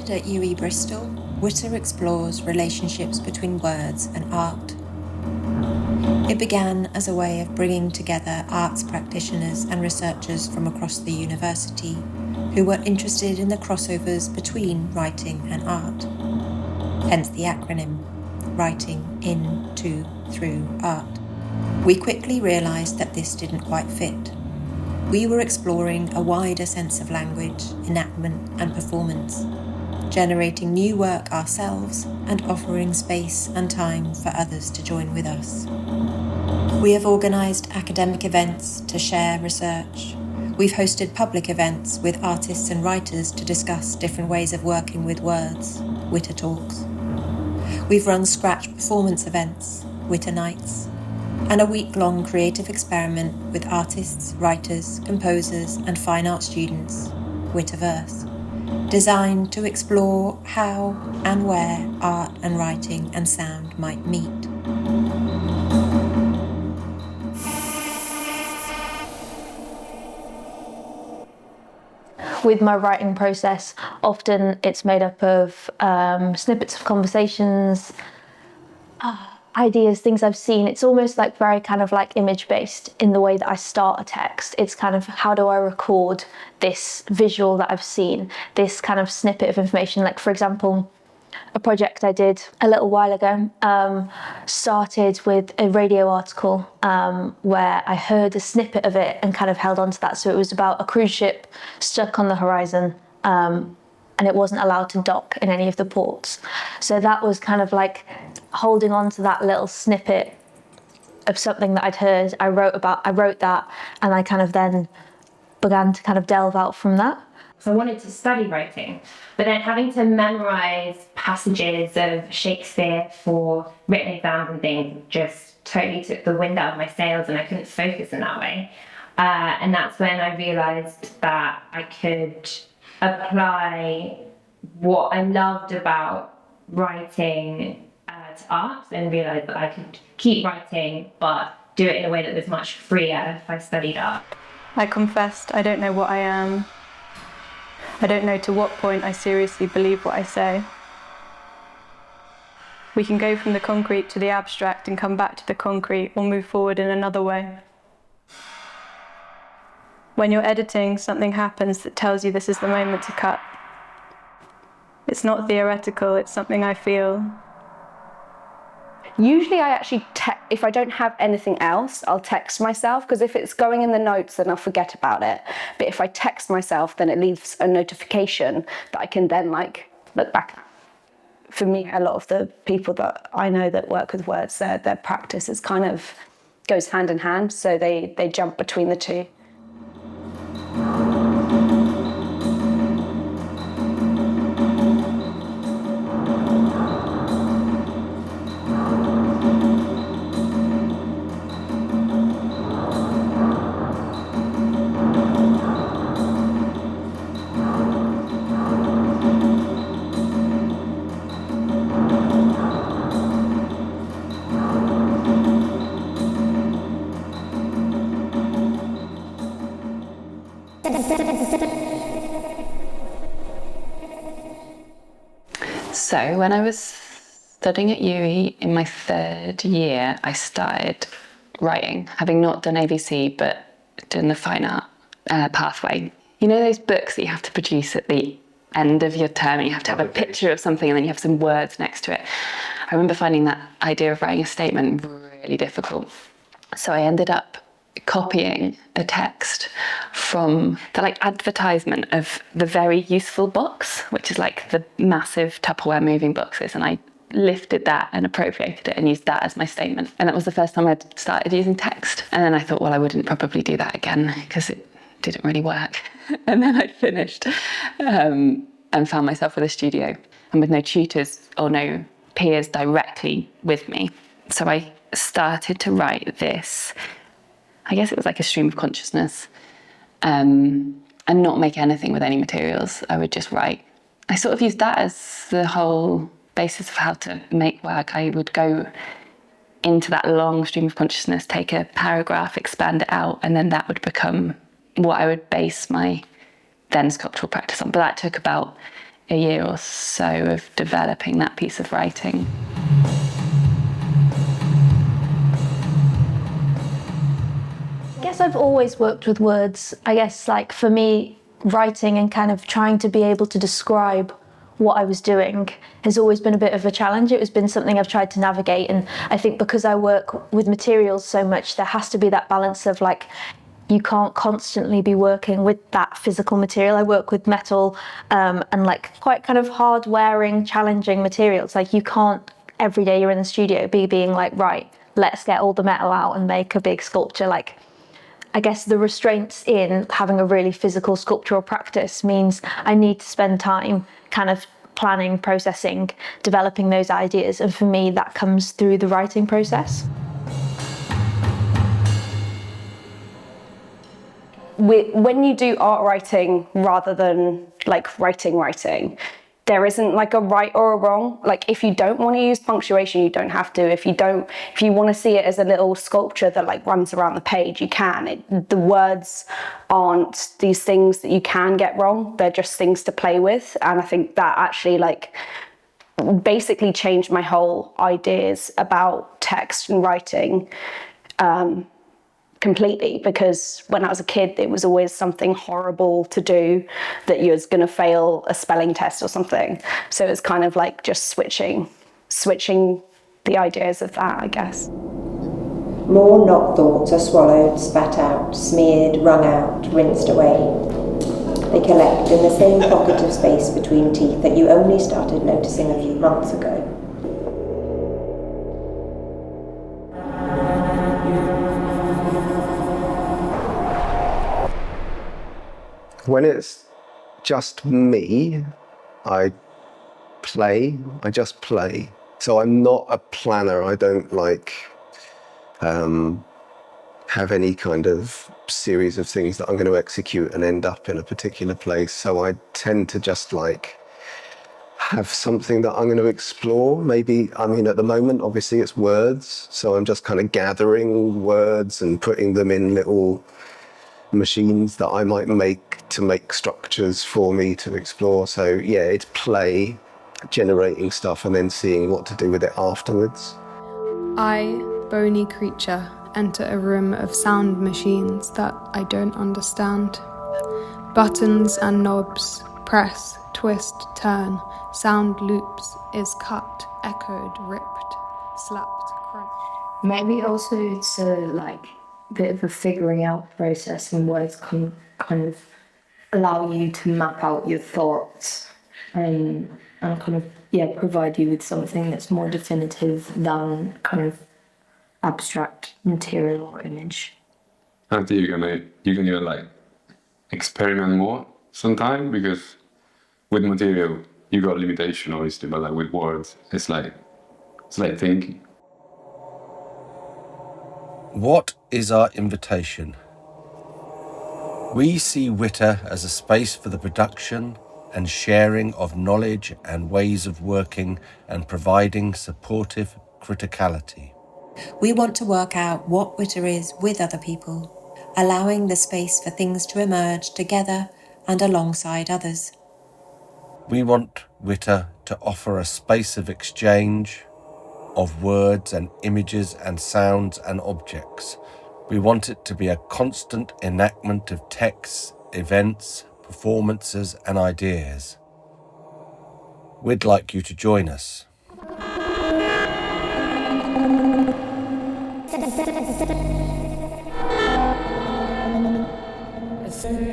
Founded at UE Bristol, WITTA explores relationships between words and art. It began as a way of bringing together arts practitioners and researchers from across the university who were interested in the crossovers between writing and art. Hence the acronym, Writing In, To, Through Art. We quickly realised that this didn't quite fit. We were exploring a wider sense of language, enactment and performance, generating new work ourselves and offering space and time for others to join with us. We have organised academic events to share research. We've hosted public events with artists and writers to discuss different ways of working with words, WITTA Talks. We've run Scratch performance events, WITTA Nights, and a week-long creative experiment with artists, writers, composers and fine art students, WITTAverse, designed to explore how and where art and writing and sound might meet. With my writing process, often it's made up of snippets of conversations, ideas, things I've seen. It's almost like very kind of like image-based in the way that I start a text. It's kind of, how do I record this visual that I've seen, this kind of snippet of information? Like, for example, a project I did a little while ago started with a radio article where I heard a snippet of it and kind of held on to that. So it was about a cruise ship stuck on the horizon and it wasn't allowed to dock in any of the ports. So that was kind of like holding on to that little snippet of something that I'd heard. I wrote that, and I kind of then began to kind of delve out from that. So I wanted to study writing, but then having to memorise passages of Shakespeare for written exams and things just totally took the wind out of my sails, and I couldn't focus in that way. And that's when I realised that I could apply what I loved about writing to art, and realised that I could keep writing but do it in a way that was much freer if I studied art. I confessed I don't know what I am. I don't know to what point I seriously believe what I say. We can go from the concrete to the abstract and come back to the concrete, or move forward in another way. When you're editing, something happens that tells you this is the moment to cut. It's not theoretical, it's something I feel. Usually I actually, if I don't have anything else, I'll text myself, because if it's going in the notes, then I'll forget about it. But if I text myself, then it leaves a notification that I can then like look back at. For me, a lot of the people that I know that work with words, their practice is kind of goes hand in hand, so they jump between the two. So when I was studying at UE in my third year, I started writing, having not done AVC, but done the fine art pathway. You know those books that you have to produce at the end of your term, and you have to have a picture of something and then you have some words next to it? I remember finding that idea of writing a statement really difficult. So I ended up copying a text from the advertisement of the Very Useful box, which is like the massive Tupperware moving boxes, and I lifted that and appropriated it and used that as my statement. And that was the first time I'd started using text. And then I thought, well, I wouldn't probably do that again because it didn't really work. And then I finished and found myself with a studio and with no tutors or no peers directly with me. So I started to write this, I guess it was like a stream of consciousness, and not make anything with any materials. I would just write. I sort of used that as the whole basis of how to make work. I would go into that long stream of consciousness, take a paragraph, expand it out, and then that would become what I would base my then sculptural practice on. But that took about a year or so of developing that piece of writing. I guess I've always worked with words. I guess, like, for me, writing and kind of trying to be able to describe what I was doing has always been a bit of a challenge. It has been something I've tried to navigate, and I think because I work with materials so much, there has to be that balance of, like, you can't constantly be working with that physical material. I work with metal and like quite kind of hard wearing, challenging materials. Like, you can't every day you're in the studio being like, right, let's get all the metal out and make a big sculpture. Like, I guess the restraints in having a really physical sculptural practice means I need to spend time kind of planning, processing, developing those ideas. And for me, that comes through the writing process. When you do art writing rather than like writing, there isn't like a right or a wrong. Like, if you don't want to use punctuation, you don't have to. If you want to see it as a little sculpture that like runs around the page, you can. The words aren't these things that you can get wrong. They're just things to play with. And I think that actually like basically changed my whole ideas about text and writing completely, because when I was a kid, it was always something horrible to do that you was going to fail a spelling test or something. So it's kind of like just switching the ideas of that, I guess. More not thoughts are swallowed, spat out, smeared, wrung out, rinsed away. They collect in the same pocket of space between teeth that you only started noticing a few months ago. When it's just me, I just play. So I'm not a planner. I don't like have any kind of series of things that I'm going to execute and end up in a particular place. So I tend to just like have something that I'm going to explore. Maybe, I mean, at the moment, obviously it's words. So I'm just kind of gathering words and putting them in little machines that I might make to make structures for me to explore. So yeah, it's play, generating stuff and then seeing what to do with it afterwards. I, bony creature, enter a room of sound machines that I don't understand. Buttons and knobs, press, twist, turn, sound loops, is cut, echoed, ripped, slapped, crunched. Maybe also it's a like bit of a figuring out process, and words can kind of allow you to map out your thoughts and kind of provide you with something that's more definitive than kind of abstract material or image. I think you can even like experiment more sometime, because with material you got limitation obviously, but like with words it's like thinking. What is our invitation? We see WITTA as a space for the production and sharing of knowledge and ways of working and providing supportive criticality. We want to work out what WITTA is with other people, allowing the space for things to emerge together and alongside others. We want WITTA to offer a space of exchange, of words and images and sounds and objects. We want it to be a constant enactment of texts, events, performances and ideas. We'd like you to join us. As soon